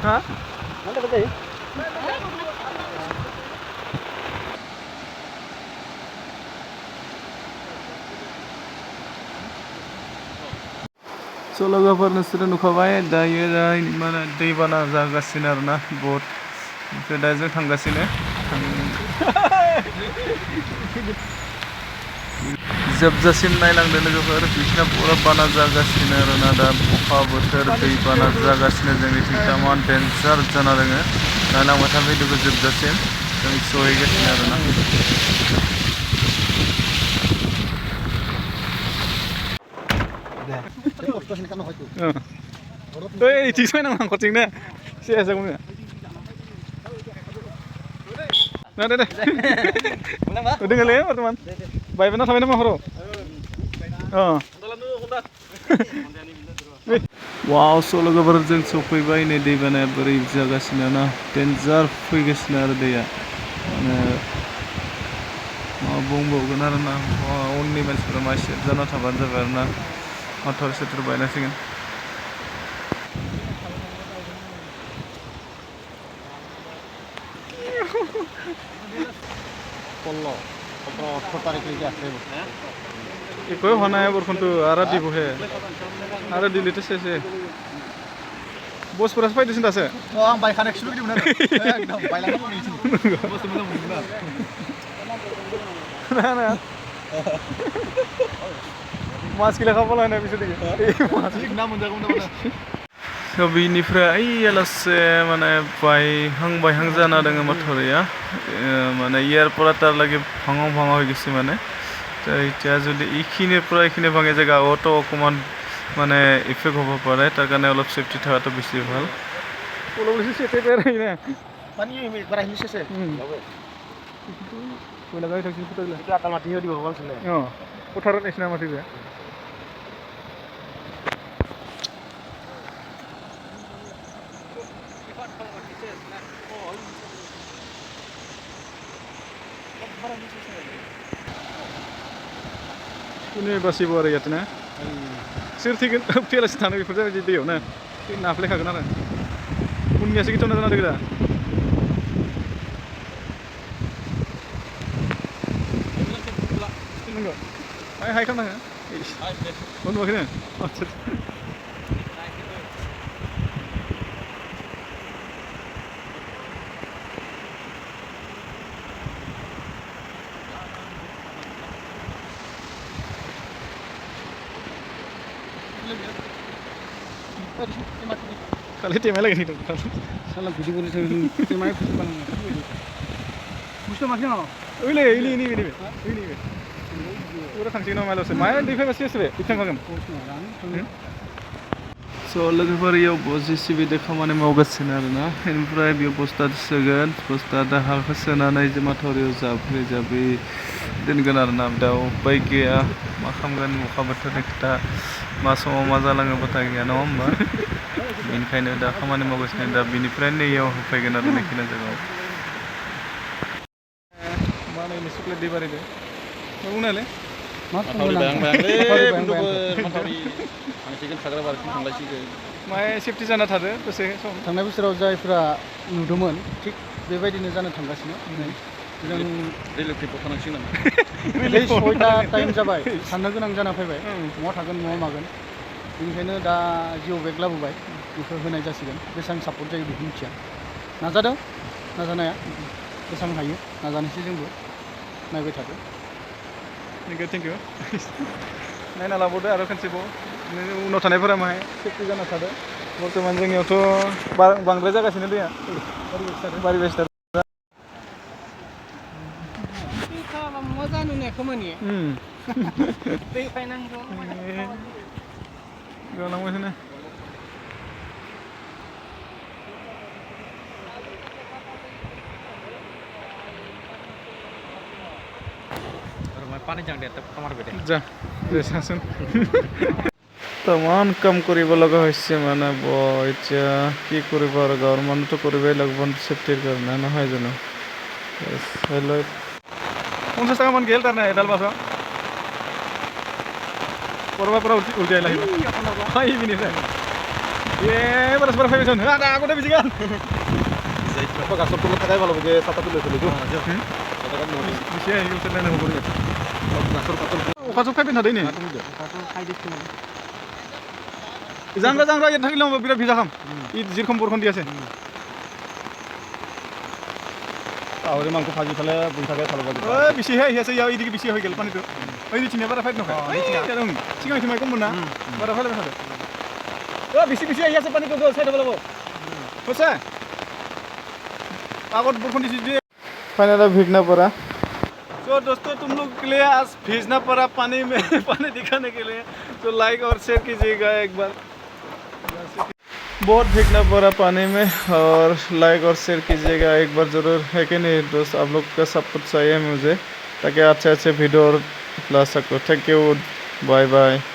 হা स' लोगोफोर नोंसोरो नुखाबाय दायो माने दैबाना जागासिनो आरोना बहुद ओमफ्राय दा जों थांगासिनो जोबजासिम नायलांदो लोगोफोर बिसिना पुरा बाना जागासिनो आरोना दा अखा बोथोर दैबाना जागासिनो जोंनिथिं तामान डेन्जार जाना दोङो नायलांबाय था भिडिअखौ जोबजासिम जों सहैगासिनो आरोना ओइ इथिंसो फैनांगौ आं खथिंनो सेस जागौनो ना दे दोङोलै बर्थमान बायबाय ना थाबाय नामा हराव वाव स' लोगोफोर जों सफैबाय नै दैबानाया बोरै जागासिनो ना डेन्जार फैगासिनो आरो दैया माने मा बुंबावगोन आरोना उननि मानसिफोरा मा सेफ जाना थाबानो जाबाय आरोना मटर सटर बायनांसिगोन একোৱে হোৱা নাই বৰষুণটো আৰু দিবহে আৰু দিলেতো চেছে बसफोरासो फैदोंसो दासो आं बायखानायखौसो लुगैदोंमोन आरो एकदम बायलांनो लुगैदों बसखौ मोजां मोनदों ना मास किला खालामना लानाय बिसोर ना मोनजागौमोन स' बिनिफ्राय ओइयालासे माने बायहां जाना दङ मथरिया माने एयारपर्टलागि भाङाव हैगोसै माने এতিয়া যদি এইখিনিৰ পৰা এইখিনি ভাঙে জেগা আগতো অকণমান মানে ইফেক্ট হ'ব পাৰে তাৰ কাৰণে অলপ সেফটি থকাটো বেছি ভাল অলপ বেছি সেফটি পাৰি না পানী একবাৰ আহিলে চেছে কইলা গাড়ী থাকি ফুটাইলা এটা আকাল মাটি দিব ভাল ছিলে পথাৰত নিচিনা মাটি যায় कुनै बासिब आरो यात ना सोर थैगोन फेलासि थानो बेफोर जाबाय दैयाव ना नाफ्लेखागोन आरो उननियासो गिथावना जाना दङ दा नंगौ हाय खालामनाङो नुवाखैनो आदसा खालि टेमाय लगे नहीं तो साला भिडियो बोले थे टेमाय कुछ बनाना मुझको मारना ओइले इनी पूरा थांसिगोन नामा मालासे माया दैफाय बासि एसे बिथांखागोन स' लोगोफोर इयाव जेसिबि खामानि मावगासिनो आरोना ओमफ्राय बेयाव बस्ता सोगोन बस्ता दाहारखौ सोनानै जे माथावरियाव जाबै दोनगोन आरोना दा उपाय गैया मा खालामगोन अखा बोथोरनि खोथा मा समाव मा जालाङो बाथा गैया नङा होमबा बेनिखायनो दा खामानि मावगासिनो दा बिनिफ्रायनो नैयाव होफैगोन आरो नैखिना जायगायाव मा नायनो सुक्लेट दै बारिदो मा बुंनायलाय माय सेफटि जाना थादो दसे सम थांनाय बोसोराव जायफ्रा नुदोंमोन थिग बेबायदिनो जानो थांगासिनो जों रिलेटिभआव थानांसिगोन बे 6टा टाइम जाबाय साननो गोनां जाना फैबाय न'आव थागोन न'आव मागोन बेनिखायनो दा जिअ बेग लाबोबाय बेखौ होनाय जासिगोन बेसेबां सापर्ट जायो बेखौ मिथिया नाजादों नाजानाया बेसेबां हायो नाजानोसै जोंबो नायबाय थादो थेंक इउ नायना लाबावदो आरो खनसेबाव उनाव थानायफोरा माहाय सेफटि जाना थादो बर्थमान जोंनियावथ' बांद्राय जागासिनो दैया बारिबाय थादो मोजां नुनाय खामानि दै फायनांगौ गालांबायसोनो पानी जांदे तब कमर बेटे जा जैसासन तमान कम करिब लगा হৈছে মানে এতিয়া কি কৰিব আৰু গভৰ্ণমেণ্টটো কৰিবই লাগিব সেফটিৰ কাৰণে নহয় জানো হেল্ল 50 টাকা মান গেল তাৰ নাই এডাল বাছা পৰা উল্টাই আহিব খাই বিনি যায় এ बारा फाइबायसन आदा आगोदा बिजिगान गासर तुलो थाखाय ভালো যে ছাতা তুলে চলে যাও बिसे आइगोल नायनो हबो गासर पातल अखा जों फाइबाय थादों नै জাংরা জাংরা এর থাকিলে বিরাট ভিজা খাম ই যেরকম বরখন দি আছে আহরে মাংস ভাজি ফেলে বই থাকে ভালো ভালো ওই বেশি হে আছে ইয়াও এদিকে বেশি হয়ে গেল পানিটো ওই নিচিনে বারা ফাইট নখায় সিগাং সিমাই কম না বারা ফাইলে ফাইলে ও বেশি বেশি আছে পানিটো তো সাইড বলাবো होसे आगत बरखन दिसी फाइनली भीगना पड़ा तो दोस्तों तुम लोग के लिए आज भीगना पड़ा पानी में पानी दिखाने के लिए तो लाइक और शेयर कीजिएगा एक बार बहुत भीगना पड़ा पानी में और लाइक और शेयर कीजिएगा एक बार ज़रूर है कि नहीं दोस्त आप लोग का सपोर्ट चाहिए मुझे ताकि अच्छे अच्छे वीडियो ला सको थैंक यू बाय बाय